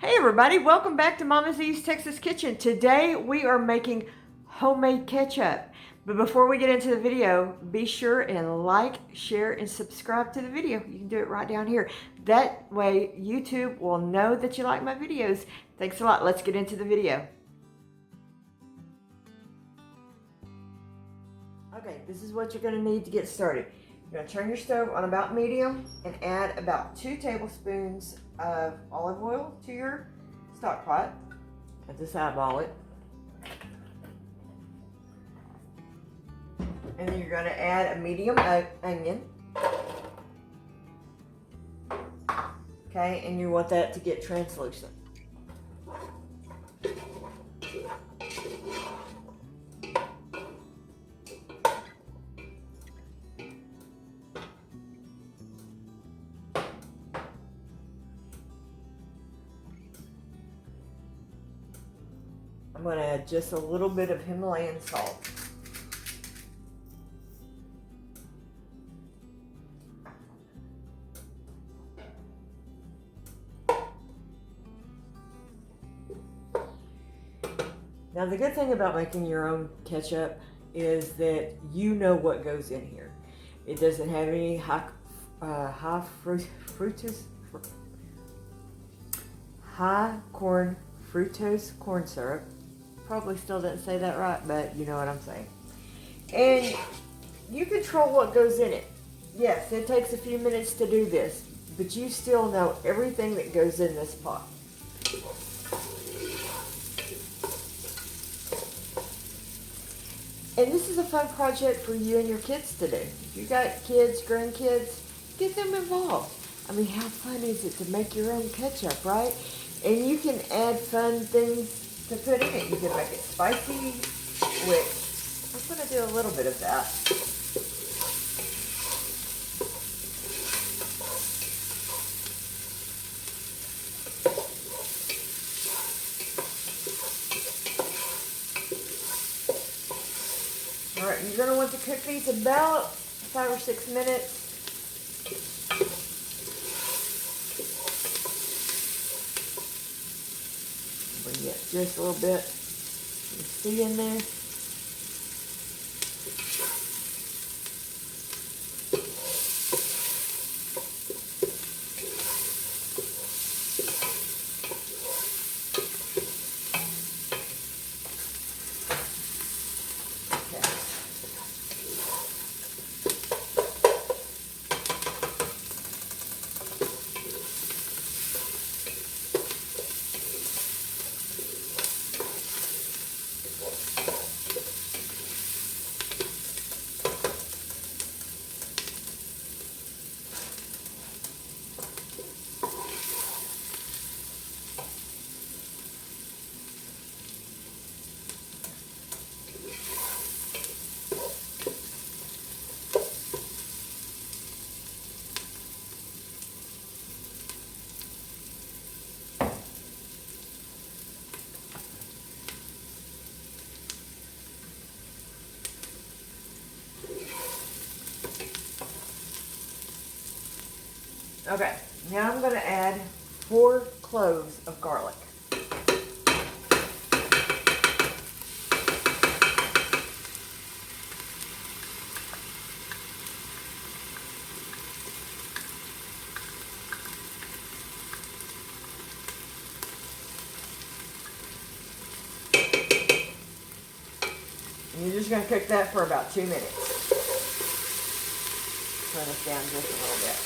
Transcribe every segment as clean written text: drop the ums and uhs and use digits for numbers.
Hey everybody, welcome back to Mama Z's Texas Kitchen. Today we are making homemade ketchup. But before we get into the video, be sure and like, share, and subscribe to the video. You can do it right down here. That way YouTube will know that you like my videos. Thanks a lot. Let's get into the video. Okay, this is what you're going to need to get started. You're going to turn your stove on about medium and add about 2 tablespoons of olive oil to your stock pot. And just eyeball it. And then you're going to add a medium onion. Okay, and you want that to get translucent. I'm going to add just a little bit of Himalayan salt. Now the good thing about making your own ketchup is that you know what goes in here. It doesn't have any high fructose corn syrup. Probably still didn't say that right, but you know what I'm saying. And you control what goes in it. Yes, it takes a few minutes to do this, but you still know everything that goes in this pot. And this is a fun project for you and your kids to do. If you got kids, grandkids, get them involved. I mean, how fun is it to make your own ketchup, right? And you can add fun things to put in it. You can make it spicy with, I'm going to do a little bit of that. All right, you're going to want to cook these about 5 or 6 minutes. Bring it just a little bit. You see in there? Okay, now I'm going to add 4 cloves of garlic. And you're just going to cook that for about 2 minutes. Turn this down just a little bit.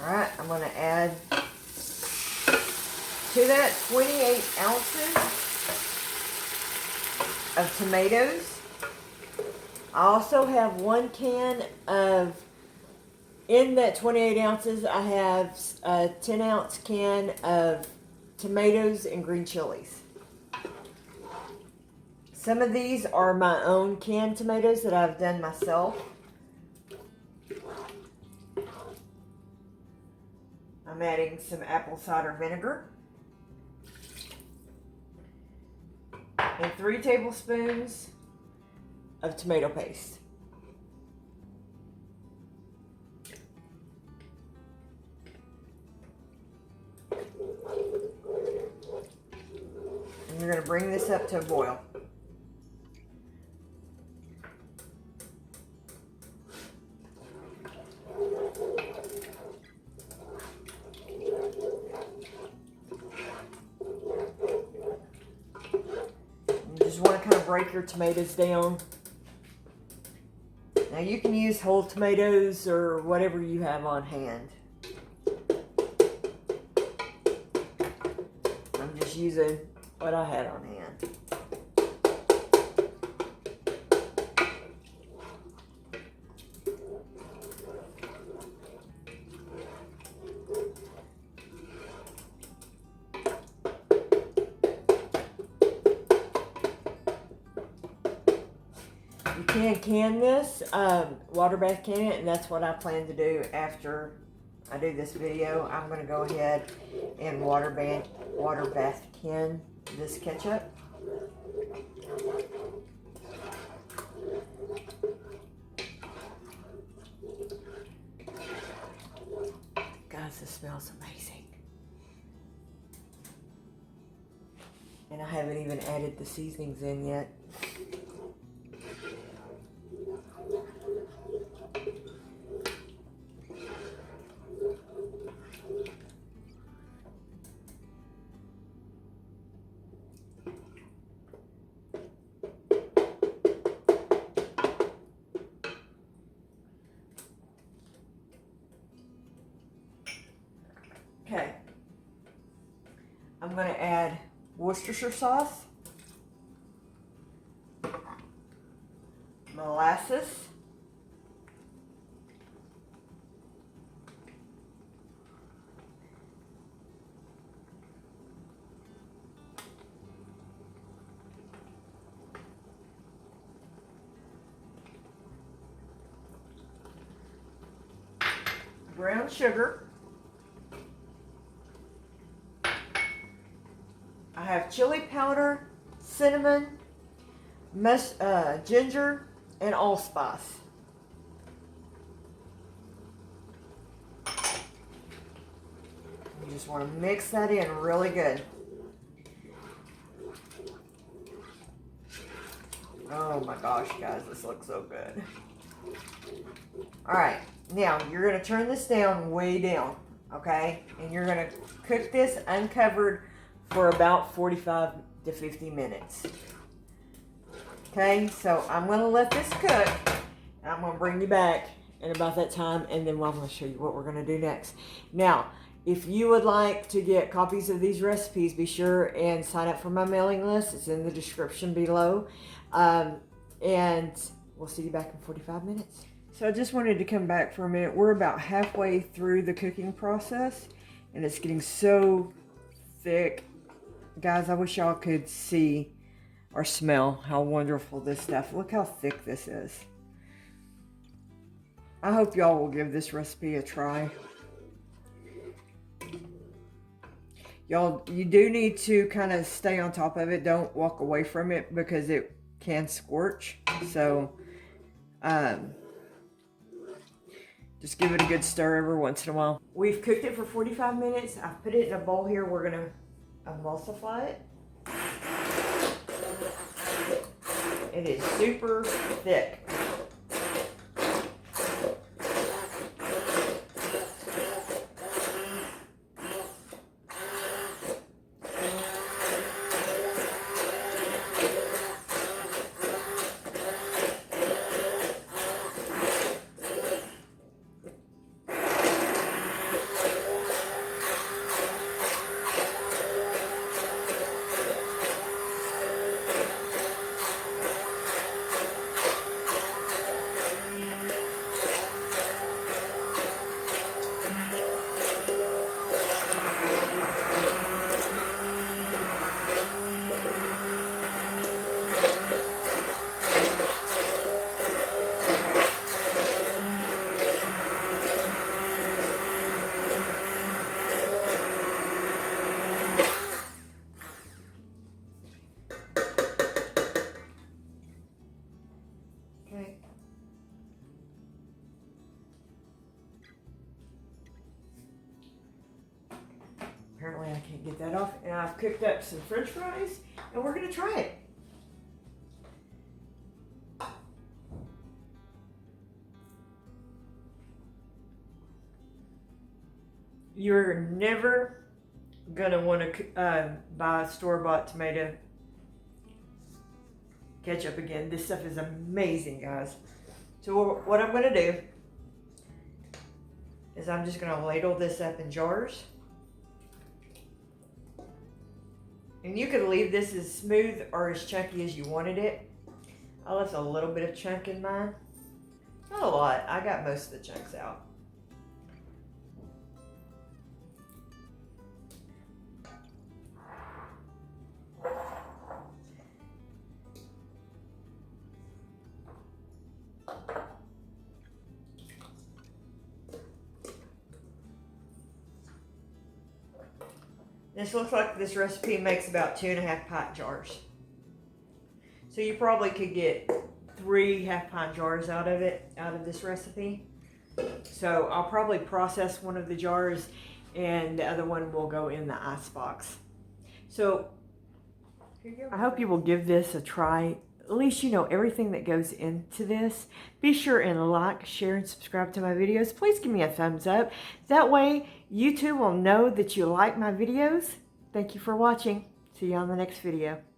Alright, I'm going to add to that 28 ounces of tomatoes. I also have 1 can of, in that 28 ounces, I have a 10-ounce can of tomatoes and green chilies. Some of these are my own canned tomatoes that I've done myself. I'm adding some apple cider vinegar and 3 tablespoons of tomato paste. And you're going to bring this up to a boil. You just want to kind of break your tomatoes down. Now you can use whole tomatoes or whatever you have on hand. I'm just using what I had on hand. You can this, water bath can it, and that's what I plan to do after I do this video. I'm going to go ahead and water bath can this ketchup. Guys, this smells amazing. And I haven't even added the seasonings in yet. Okay, I'm going to add Worcestershire sauce, molasses, brown sugar. I have chili powder, cinnamon, ginger, and allspice. You just want to mix that in really good. Oh my gosh, guys, this looks so good. All right, now you're going to turn this down way down, okay? And you're going to cook this uncovered for about 45 to 50 minutes. Okay, so I'm going to let this cook, and I'm going to bring you back in about that time, and then I'm going to show you what we're going to do next. Now, if you would like to get copies of these recipes, be sure and sign up for my mailing list. It's in the description below. And we'll see you back in 45 minutes. So I just wanted to come back for a minute. We're about halfway through the cooking process, and it's getting so thick. Guys, I wish y'all could see or smell how wonderful this stuff. Look how thick this is. I hope y'all will give this recipe a try. Y'all, you do need to kind of stay on top of it. Don't walk away from it because it can scorch. So, just give it a good stir every once in a while. We've cooked it for 45 minutes. I've put it in a bowl here. We're going to emulsify it. It is super thick. get that off. And I've cooked up some French fries, and we're going to try it. You're never going to want to buy store-bought tomato ketchup again. This stuff is amazing, guys. So what I'm going to do is I'm just going to ladle this up in jars. And you could leave this as smooth or as chunky as you wanted it. I left a little bit of chunk in mine. Not a lot. I got most of the chunks out. This looks like this recipe makes about 2.5 pint jars. So you probably could get 3 half-pint jars out of this recipe. So I'll probably process one of the jars and the other one will go in the ice box. So I hope you will give this a try. At least you know everything that goes into this. Be sure and like, share, and subscribe to my videos. Please give me a thumbs up. That way YouTube will know that you like my videos. Thank you for watching. See you on the next video.